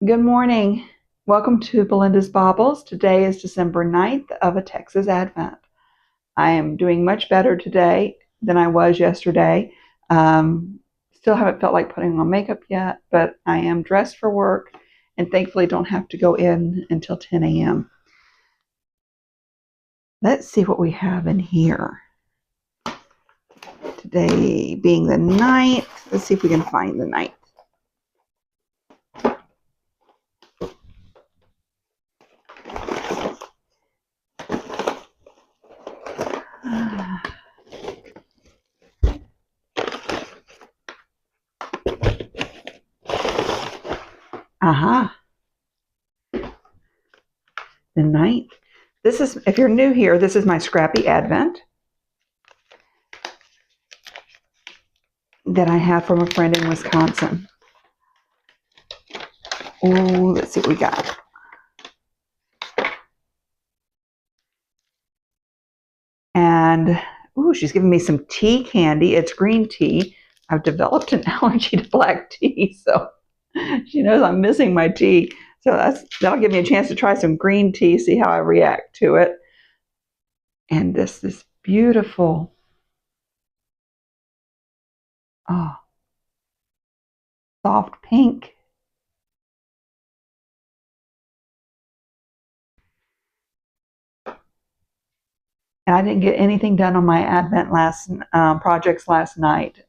Good morning. Welcome to Belinda's Baubles. Today is December 9th of a Texas Advent. I am doing much better today than I was yesterday. Still haven't felt like putting on makeup yet, but I am dressed for work and thankfully don't have to go in until 10 a.m. Let's see what we have in here. Today being the 9th. Let's see if we can find the 9th. Aha. The 9th. This is, if you're new here, this is my Scrappy Advent that I have from a friend in Wisconsin. Oh, let's see what we got. And, ooh, she's giving me some tea candy. It's green tea. I've developed an allergy to black tea, so she knows I'm missing my tea. So that'll give me a chance to try some green tea, see how I react to it. And this is beautiful. Oh, soft pink. And I didn't get anything done on my Advent projects last night.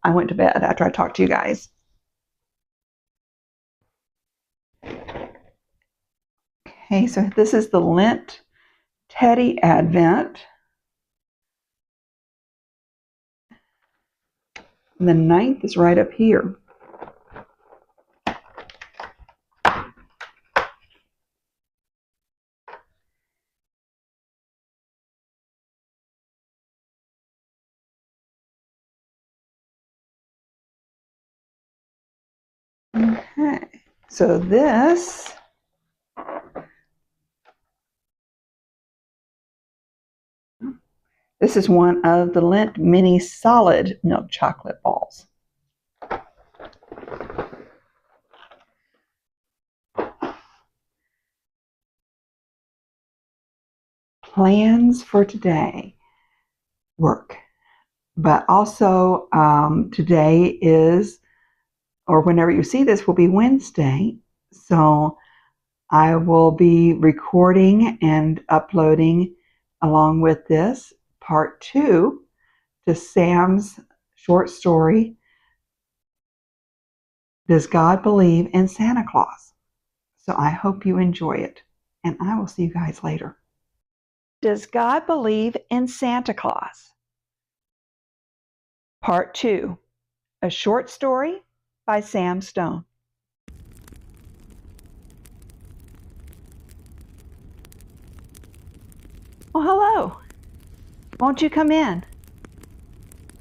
I went to bed after I talked to you guys. Okay, so this is the Lent Teddy Advent. And the 9th is right up here. Okay, so this is one of the Lent mini solid milk chocolate balls. Plans for today. Work. But also today is, or whenever you see this, will be Wednesday. So I will be recording and uploading along with this part 2 to Sam's short story, Does God Believe in Santa Claus? So I hope you enjoy it, and I will see you guys later. Does God Believe in Santa Claus? Part 2, a short story by Sam Stone. Well, hello. Won't you come in?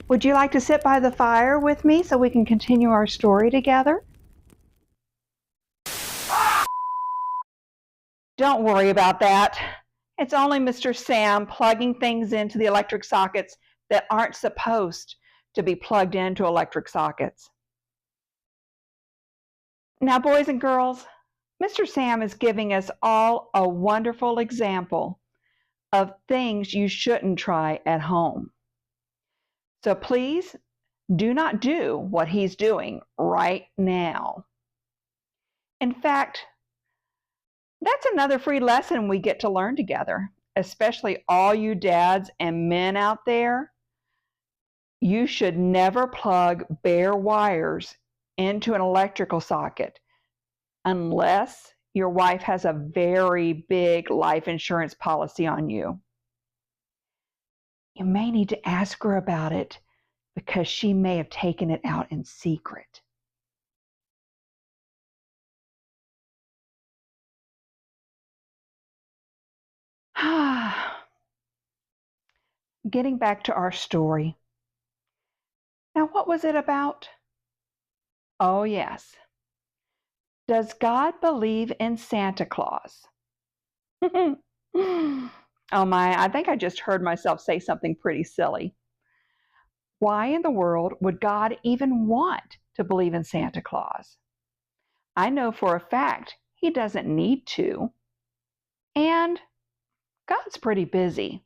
Would you like to sit by the fire with me so we can continue our story together? Don't worry about that. It's only Mr. Sam plugging things into the electric sockets that aren't supposed to be plugged into electric sockets. Now, boys and girls, Mr. Sam is giving us all a wonderful example of things you shouldn't try at home. So please do not do what he's doing right now. In fact, that's another free lesson we get to learn together, especially all you dads and men out there. You should never plug bare wires into an electrical socket unless your wife has a very big life insurance policy on you. You may need to ask her about it because she may have taken it out in secret. Getting back to our story. Now, what was it about? Oh, yes. Does God believe in Santa Claus? Oh my, I think I just heard myself say something pretty silly. Why in the world would God even want to believe in Santa Claus? I know for a fact he doesn't need to. And God's pretty busy.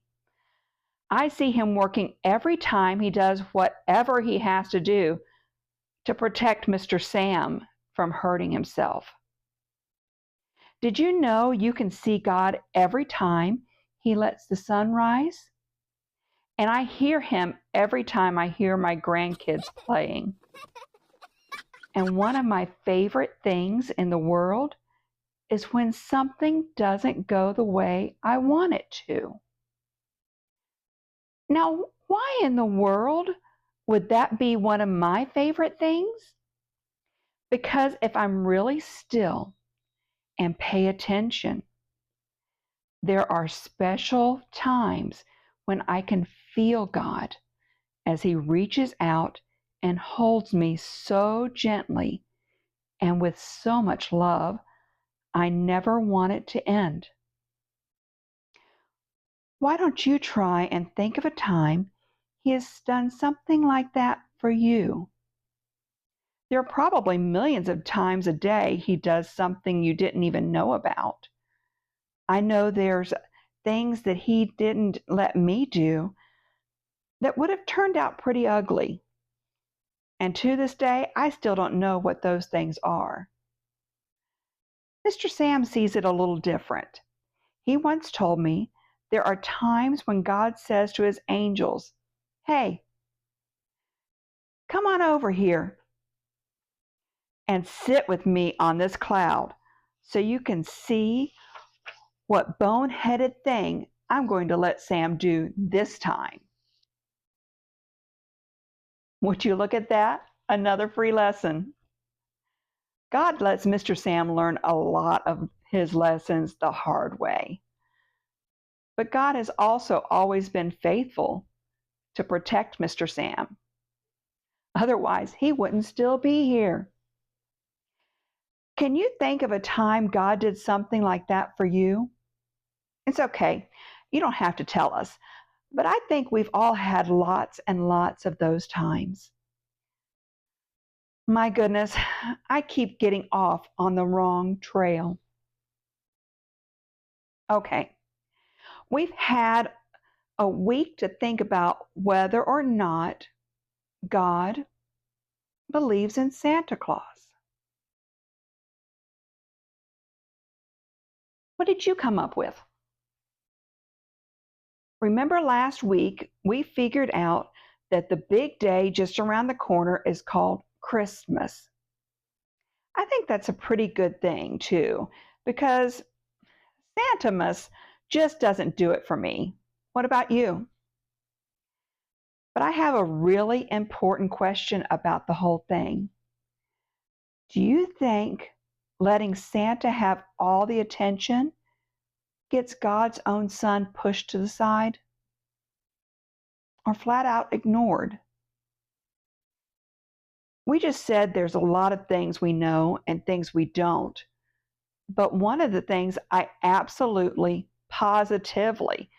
I see him working every time he does whatever he has to do to protect Mr. Sam from hurting himself. Did you know you can see God every time he lets the sun rise? And I hear him every time I hear my grandkids playing. And one of my favorite things in the world is when something doesn't go the way I want it to. Now, why in the world would that be one of my favorite things? Because if I'm really still and pay attention, there are special times when I can feel God as he reaches out and holds me so gently and with so much love, I never want it to end. Why don't you try and think of a time he has done something like that for you? There are probably millions of times a day he does something you didn't even know about. I know there's things that he didn't let me do that would have turned out pretty ugly. And to this day, I still don't know what those things are. Mr. Sam sees it a little different. He once told me there are times when God says to his angels, "Hey, come on over here and sit with me on this cloud so you can see what boneheaded thing I'm going to let Sam do this time." Would you look at that? Another free lesson. God lets Mr. Sam learn a lot of his lessons the hard way. But God has also always been faithful to protect Mr. Sam. Otherwise, he wouldn't still be here. Can you think of a time God did something like that for you? It's okay. You don't have to tell us. But I think we've all had lots and lots of those times. My goodness, I keep getting off on the wrong trail. Okay, we've had a week to think about whether or not God believes in Santa Claus. What did you come up with? Remember last week we figured out that the big day just around the corner is called Christmas. I think that's a pretty good thing too, because Santamas just doesn't do it for me. What about you? But I have a really important question about the whole thing. Do you think letting Santa have all the attention gets God's own son pushed to the side or flat out ignored? We just said there's a lot of things we know and things we don't. But one of the things I absolutely, positively,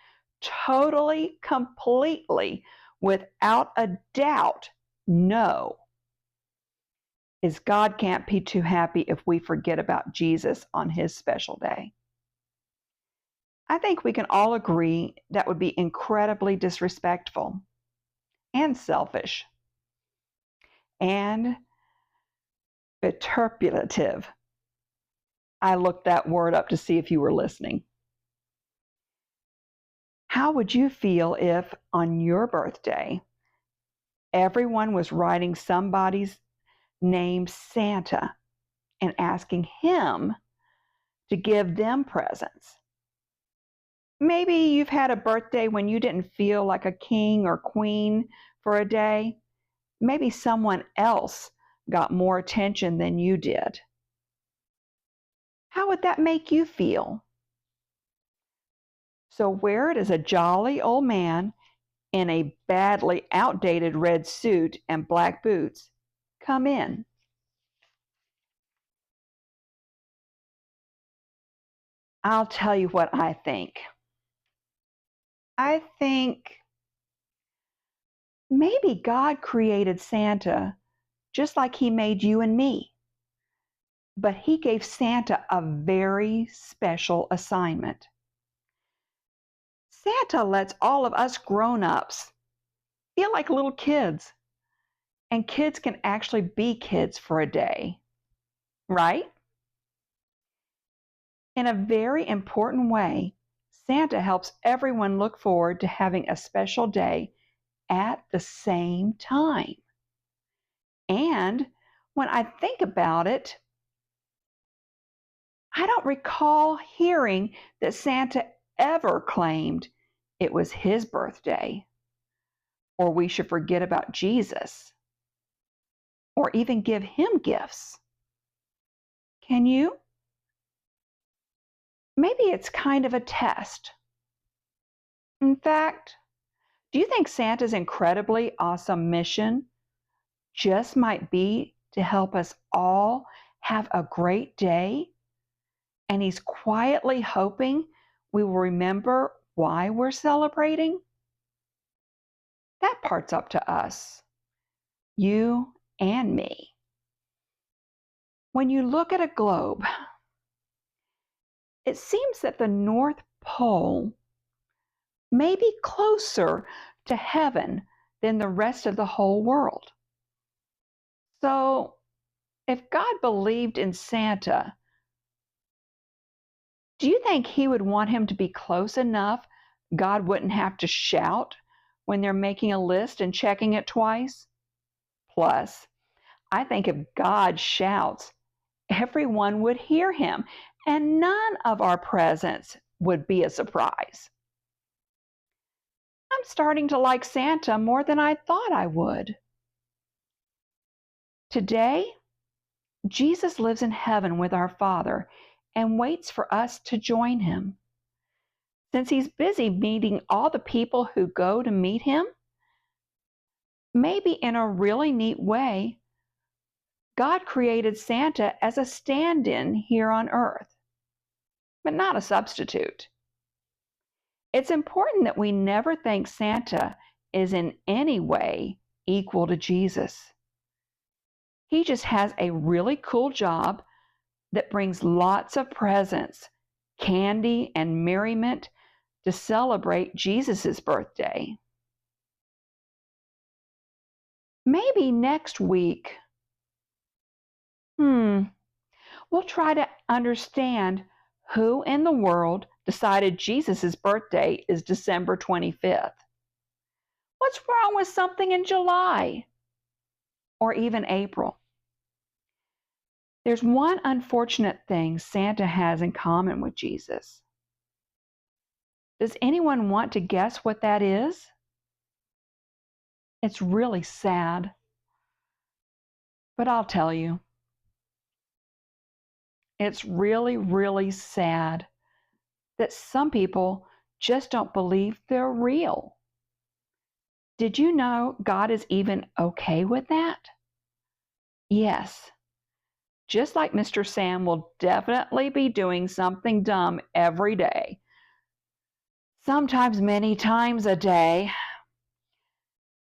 totally, completely, without a doubt know is God can't be too happy if we forget about Jesus on his special day. I think we can all agree that would be incredibly disrespectful and selfish and vituperative. I looked that word up to see if you were listening. How would you feel if on your birthday everyone was writing somebody's name Santa and asking him to give them presents? Maybe you've had a birthday when you didn't feel like a king or queen for a day. Maybe someone else got more attention than you did. How would that make you feel? So where does a jolly old man in a badly outdated red suit and black boots come in? I'll tell you what I think. I think maybe God created Santa just like he made you and me. but he gave Santa a very special assignment. Santa lets all of us grown-ups feel like little kids, and kids can actually be kids for a day, right? In a very important way, Santa helps everyone look forward to having a special day at the same time. And when I think about it, I don't recall hearing that Santa ever claimed it was his birthday, or we should forget about Jesus, or even give him gifts. Can you? Maybe it's kind of a test. In fact, do you think Santa's incredibly awesome mission just might be to help us all have a great day? And he's quietly hoping we will remember why we're celebrating? That part's up to us, you and me. When you look at a globe, it seems that the North Pole may be closer to heaven than the rest of the whole world. So, if God believed in Santa, do you think he would want him to be close enough God wouldn't have to shout when they're making a list and checking it twice? Plus, I think if God shouts, everyone would hear him, and none of our presents would be a surprise. I'm starting to like Santa more than I thought I would. Today, Jesus lives in heaven with our Father and waits for us to join him. Since he's busy meeting all the people who go to meet him, maybe in a really neat way, God created Santa as a stand-in here on earth, but not a substitute. It's important that we never think Santa is in any way equal to Jesus. He just has a really cool job that brings lots of presents, candy, and merriment to celebrate Jesus' birthday. Maybe next week, we'll try to understand who in the world decided Jesus' birthday is December 25th. What's wrong with something in July or even April? There's one unfortunate thing Santa has in common with Jesus. Does anyone want to guess what that is? It's really sad, but I'll tell you. It's really, really sad that some people just don't believe they're real. Did you know God is even okay with that? Yes. Just like Mr. Sam will definitely be doing something dumb every day, sometimes many times a day,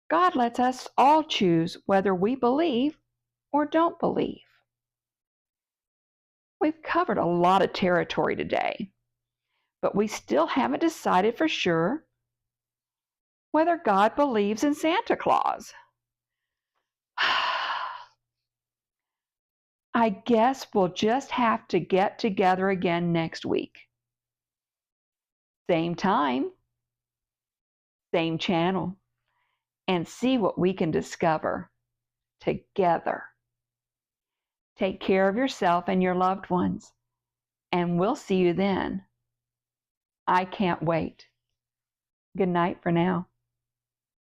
God lets us all choose whether we believe or don't believe. We've covered a lot of territory today, but we still haven't decided for sure whether God believes in Santa Claus. I guess we'll just have to get together again next week. Same time, same channel, and see what we can discover together. Take care of yourself and your loved ones, and we'll see you then. I can't wait. Good night for now.